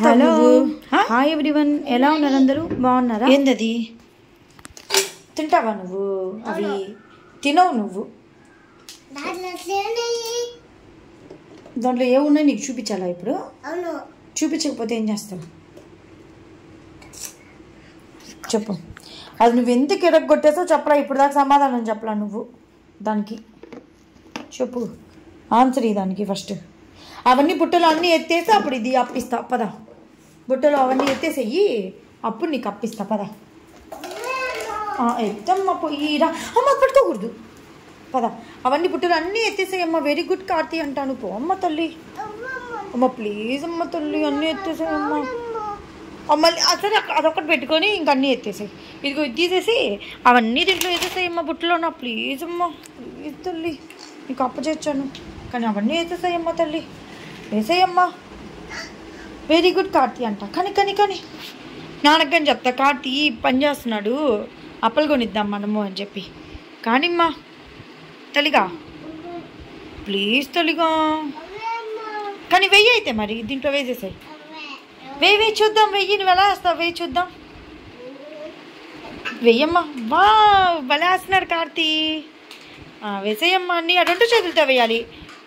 Hello hi everyone, ఎలా ఉన్నారు అందరూ? బాగున్నారా? ఏందది తింటావా నువ్వు? అవి తినవు నువ్వు. దాంట్లో ఏమున్నాయి నీకు చూపించాలా ఇప్పుడు? చూపించకపోతే ఏం చేస్తావు చెప్పు. అది నువ్వు ఎందుకు ఎరగొట్టేసో చెప్పరా? ఇప్పుడు దాకా సమాధానం చెప్పలా నువ్వు దానికి. చెప్పు, ఆన్సర్ ఈ దానికి ఫస్ట్. అవన్నీ బుట్టలు అన్నీ ఎత్తేసి అప్పుడు ఇది అప్పిస్తా పద. బుట్టలు అవన్నీ ఎత్తేసేయి, అప్పుడు నీకు అప్పిస్తా పద. ఎత్తమ్మ పోయిరా. అమ్మ పట్టుకోకూడదు పద. అవన్నీ బుట్టలు అన్నీ ఎత్తేసేయమ్మ. వెరీ గుడ్ కార్తీ అంటాను. పో అమ్మ తల్లి. అమ్మ ప్లీజ్ అమ్మ తల్లి, అన్నీ ఎత్తేసేయమ్మ. అమ్మ అసలు అదొకటి పెట్టుకొని ఇంకన్నీ ఎత్తేసాయి. ఇదిగో ఇది తీసేసి అవన్నీ దీంట్లో వేసేసాయమ్మ బుట్టలోనా. ప్లీజ్ అమ్మ, ప్లీజ్ తల్లి, నీకు అప్పచేచ్చాను కానీ అవన్నీ వేసేసాయమ్మ తల్లి. వేసేయమ్మా. వెరీ గుడ్ కార్తీ అంట. కానీ నాన్నకని చెప్తా, కార్తీ పని చేస్తున్నాడు, అప్పలు కొనిద్దాం మనము అని చెప్పి. కానీమ్మా తల్లిగా, ప్లీజ్ తల్లిగా. కానీ వెయ్యి అయితే మరి దీంట్లో వేసేసాయి. వెయ్యి చూద్దాం. వెయ్యి నువ్వు ఎలా వేస్తావు? వెయ్యి చూద్దాం. వెయ్యమ్మా. వా భలే వేస్తున్నాడు కార్తీ. వేసేయమ్మా. అన్నీ రెండు చేతులతో వేయాలి,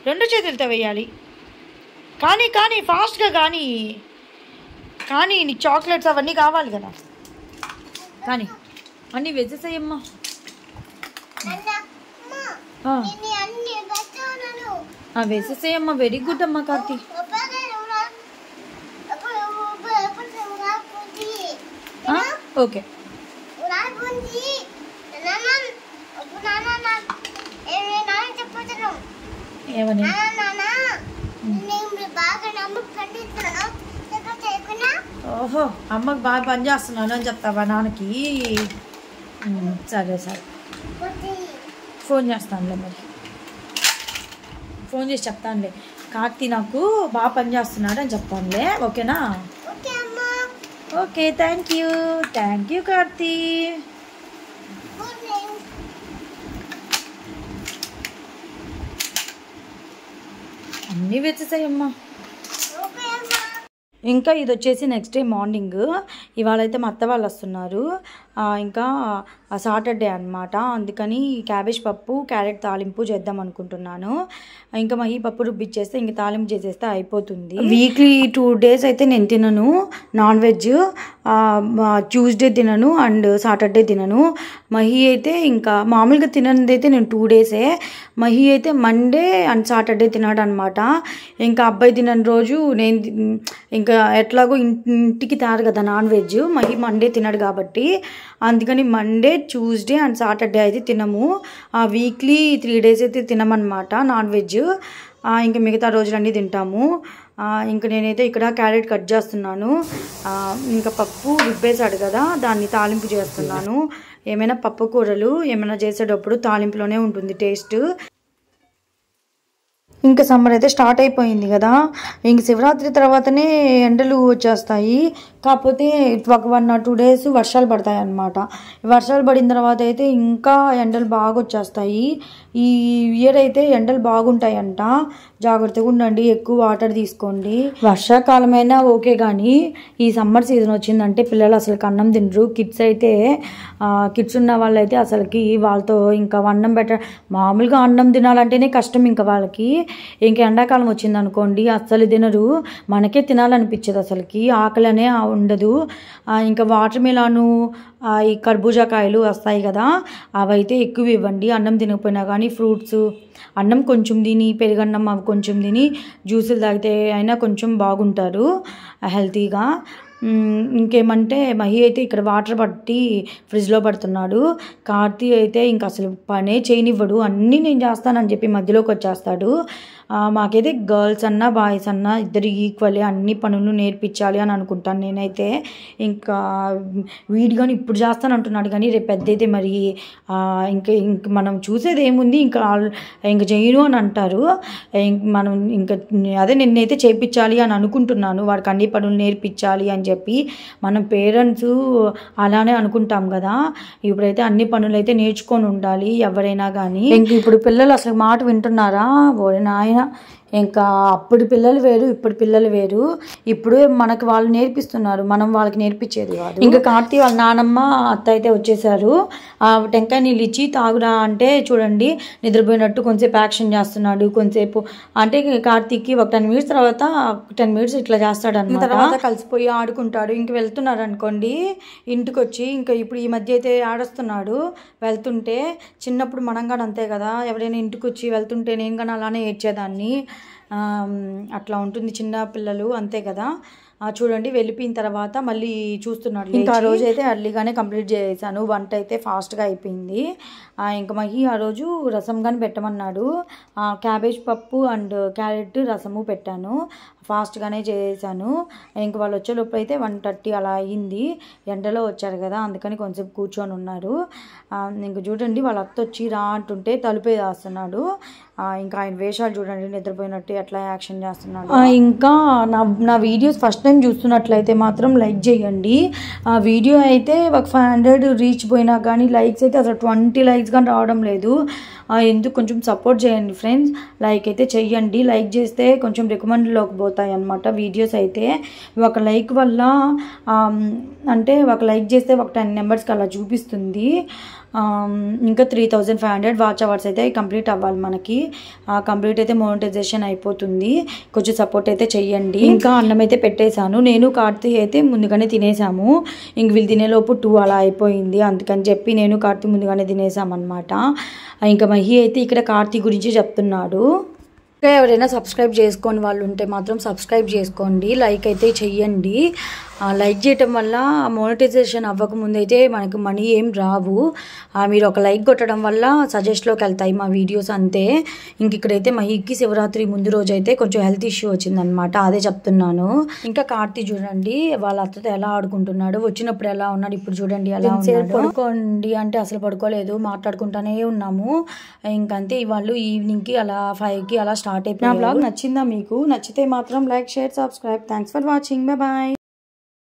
రెండు చేతులతో వేయాలి. కానీ ఫాస్ట్గా కానీ నీకు చాక్లెట్స్ అవన్నీ కావాలి కదా. కానీ అన్నీ వేసేసాయమ్మా. వేసేసాయమ్మా. వెరీ గుడ్ అమ్మా కార్తీ. ఓకే ఏమని? ఓహో, అమ్మకి బాగా పని చేస్తున్నాను అని చెప్తావా నాన్నకి? సరే ఫోన్ చేస్తానులే, మరి ఫోన్ చేసి చెప్తానులే. కార్తీ నాకు బాగా పని చేస్తున్నాడు అని చెప్తానులే, ఓకేనా? Okay, thank you Karthi. అన్నీ వేసేసాయమ్మా. ఇంకా ఇది వచ్చేసి నెక్స్ట్ డే మార్నింగ్. ఇవాళ అయితే మా అత్త వాళ్ళు వస్తున్నారు. ఇంకా సాటర్డే అనమాట. అందుకని క్యాబేజ్ పప్పు, క్యారెట్ తాలింపు చేద్దాం అనుకుంటున్నాను. ఇంకా ఈ పప్పు రుబ్బిచ్చేస్తే ఇంక తాలింపు చేసేస్తే అయిపోతుంది. వీక్లీ 2 days అయితే నేను తినను నాన్ వెజ్. ట్యూస్డే తినను అండ్ సాటర్డే తినను. మహి అయితే ఇంకా మామూలుగా తిననిది అయితే నేను 2 days. మహి అయితే మండే అండ్ సాటర్డే తినాడు అనమాట. ఇంకా అబ్బాయి తినని రోజు నేను ఇంకా ఎట్లాగో ఇంటికి తారు కదా నాన్ వెజ్. మహి మండే తినడు కాబట్టి అందుకని మండే, ట్యూస్డే అండ్ సాటర్డే అయితే తినము. వీక్లీ 3 days అయితే తినమన్నమాట నాన్ వెజ్. ఇంకా మిగతా రోజులన్నీ తింటాము. ఇంకా నేనైతే ఇక్కడ క్యారెట్ కట్ చేస్తున్నాను. ఇంకా పప్పు రుబ్బేసాడు కదా, దాన్ని తాలింపు చేస్తున్నాను. ఏమైనా పప్పు కూరలు ఏమైనా చేసేటప్పుడు తాలింపులోనే ఉంటుంది టేస్ట్. ఇంకా సమ్మర్ అయితే స్టార్ట్ అయిపోయింది కదా. ఇంక శివరాత్రి తర్వాతనే ఎండలు వచ్చేస్తాయి. కాకపోతే 1 or 2 days వర్షాలు పడతాయి అన్నమాట. వర్షాలు పడిన తర్వాత అయితే ఇంకా ఎండలు బాగా వచ్చేస్తాయి. ఈ ఇయర్ అయితే ఎండలు బాగుంటాయంట. జాగ్రత్తగా ఉండండి, ఎక్కువ వాటర్ తీసుకోండి. వర్షాకాలమైనా ఓకే, కానీ ఈ సమ్మర్ సీజన్ వచ్చిందంటే పిల్లలు అసలు అన్నం తినరు. కిడ్స్ ఉన్న వాళ్ళైతే అసలుకి వాళ్ళతో ఇంకా అన్నం మామూలుగా అన్నం తినాలంటేనే కష్టం. ఇంకా వాళ్ళకి ఇంకా ఎండాకాలం వచ్చింది అనుకోండి అస్సలు తినరు. మనకే తినాలనిపించదు, అసలుకి ఆకలి అనే ఉండదు. ఇంకా వాటర్ మిలాను, ఈ కర్బూజాకాయలు వస్తాయి కదా, అవైతే ఎక్కువ ఇవ్వండి. అన్నం తినకపోయినా కానీ ఫ్రూట్స్, అన్నం కొంచెం తిని, పెరుగన్నం అవి కొంచెం తిని, జ్యూసులు తాగితే అయినా కొంచెం బాగుంటారు హెల్తీగా. ఇంకేమంటే మహి అయితే ఇక్కడ వాటర్ పట్టి ఫ్రిడ్జ్లో పడుతున్నాడు. కార్తీ అయితే ఇంకా అసలు పనే చేయనివ్వడు. అన్నీ నేను చేస్తానని చెప్పి మధ్యలోకి వచ్చేస్తాడు. మాకైతే గర్ల్స్ అన్నా బాయ్స్ అన్నా ఇద్దరు ఈక్వల్లీ అన్ని పనులు నేర్పించాలి అని అనుకుంటాను నేనైతే. ఇంకా వీడు కానీ ఇప్పుడు చేస్తాను అంటున్నాడు, కానీ రేపు పెద్ద అయితే మరి ఇంక మనం చూసేది ఏముంది, ఇంకా చేయను అని అంటారు. మనం ఇంకా అదే నిన్నైతే చేయించాలి అని అనుకుంటున్నాను, వాడికి అన్ని పనులు నేర్పించాలి అని చెప్పి. మనం పేరెంట్స్ అలానే అనుకుంటాం కదా. ఇప్పుడైతే అన్ని పనులు అయితే నేర్చుకొని ఉండాలి ఎవరైనా కానీ. ఇంక ఇప్పుడు పిల్లలు అసలు మాట వింటున్నారా? నాయన ఇంకా అప్పుడు పిల్లలు వేరు, ఇప్పుడు పిల్లలు వేరు. ఇప్పుడు మనకు వాళ్ళు నేర్పిస్తున్నారు, మనం వాళ్ళకి నేర్పించేది కాదు. ఇంకా కార్తీ వాళ్ళ నానమ్మ అత్త అయితే వచ్చేసారు. టెంకాయ నీళ్ళు ఇచ్చి తాగురా అంటే చూడండి నిద్రపోయినట్టు కొంచెంసేపు యాక్షన్ చేస్తున్నాడు. కొంచెంసేపు అంటే కార్తీక్కి ఒక 10 minutes తర్వాత 10 minutes ఇట్లా చేస్తాడు అన్నమాట. తర్వాత కలిసిపోయి ఆడుకుంటాడు. ఇంక వెళ్తున్నారు అనుకోండి ఇంటికి వచ్చి. ఇంకా ఇప్పుడు ఈ మధ్య అయితే ఆడొస్తున్నాడు వెళ్తుంటే. చిన్నప్పుడు మనం కానీ అంతే కదా, ఎవరైనా ఇంటికి వచ్చి వెళ్తుంటే నేను కానీ అలానే ఏడ్చేదాన్ని. అట్లా ఉంటుంది చిన్న పిల్లలు, అంతే కదా. చూడండి వెళ్ళిపోయిన తర్వాత మళ్ళీ చూస్తున్నాడు. ఇంకా ఆ రోజు అయితే అర్లీగానే కంప్లీట్ చేశాను. వంట అయితే ఫాస్ట్గా అయిపోయింది. ఇంకా మహి ఆ రోజు రసం కానీ పెట్టమన్నాడు. క్యాబేజ్ పప్పు అండ్ క్యారెట్ రసము పెట్టాను. ఫాస్ట్గానే చేశాను. ఇంక వాళ్ళు వచ్చేలోపు అయితే 1:30 అలా అయ్యింది. ఎండలో వచ్చారు కదా అందుకని కొంచెం కూర్చొని ఉన్నారు. ఇంక చూడండి వాళ్ళ అత్త వచ్చి రా అంటుంటే తలుపే రాస్తున్నాడు. ఇంకా ఆయన వేషాలు చూడండి నిద్రపోయినట్టు ఎట్లా యాక్షన్ చేస్తున్నాడు. ఇంకా నా వీడియోస్ ఫస్ట్ టైం చూస్తున్నట్లయితే మాత్రం లైక్ చేయండి. ఆ వీడియో అయితే ఒక 500 రీచ్ పోయినా కానీ లైక్స్ అయితే అసలు 20 likes కానీ రావడం లేదు. ఎందుకు కొంచెం సపోర్ట్ చేయండి ఫ్రెండ్స్. లైక్ అయితే చెయ్యండి. లైక్ చేస్తే కొంచెం రికమెండ్లోకి పోతాయి అన్నమాట వీడియోస్ అయితే. ఒక లైక్ వల్ల అంటే ఒక లైక్ చేస్తే ఒక 10 numbers అలా చూపిస్తుంది. ఇంకా 3500 వాచ్ అవర్స్ అయితే కంప్లీట్ అవ్వాలి మనకి. కంప్లీట్ అయితే మోనిటైజేషన్ అయిపోతుంది. కొంచెం సపోర్ట్ అయితే చెయ్యండి. ఇంకా అన్నం అయితే పెట్టేశాను. నేను కార్తీ అయితే ముందుగానే తినేసాము. ఇంక వీళ్ళు తినేలోపు 2 అలా అయిపోయింది. అందుకని చెప్పి నేను కార్తీ ముందుగానే తినేసామన్నమాట. ఇంకా మహి అయితే ఇక్కడ కార్తీ గురించి చెప్తున్నాడు. ఇంకా ఎవరైనా సబ్స్క్రైబ్ చేసుకొని వాళ్ళు ఉంటే మాత్రం సబ్స్క్రైబ్ చేసుకోండి. లైక్ అయితే చెయ్యండి. లైక్ చేయటం వల్ల మోనిటైజేషన్ అవ్వకముందు అయితే మనకు మనీ ఏం రావు. మీరు ఒక లైక్ కొట్టడం వల్ల సజెస్ట్లోకి వెళ్తాయి మా వీడియోస్, అంతే. ఇంక ఇక్కడైతే మహికి శివరాత్రి ముందు రోజు అయితే కొంచెం హెల్త్ ఇష్యూ వచ్చిందనమాట, అదే చెప్తున్నాను. ఇంకా కార్తీ చూడండి వాళ్ళ అత్తతో ఎలా ఆడుకుంటున్నాడు. వచ్చినప్పుడు ఎలా ఉన్నాడు, ఇప్పుడు చూడండి ఎలా ఉన్నాడు. పడుకోండి అంటే అసలు పడుకోలేదు, మాట్లాడుకుంటానే ఉన్నాము. ఇంకంతే వాళ్ళు ఈవినింగ్కి అలా 5కి అలా స్టార్ట్ అయిపోయింది. నా బ్లాగ్ నచ్చిందా మీకు? నచ్చితే మాత్రం like, share, subscribe. Thanks for watching. Bye.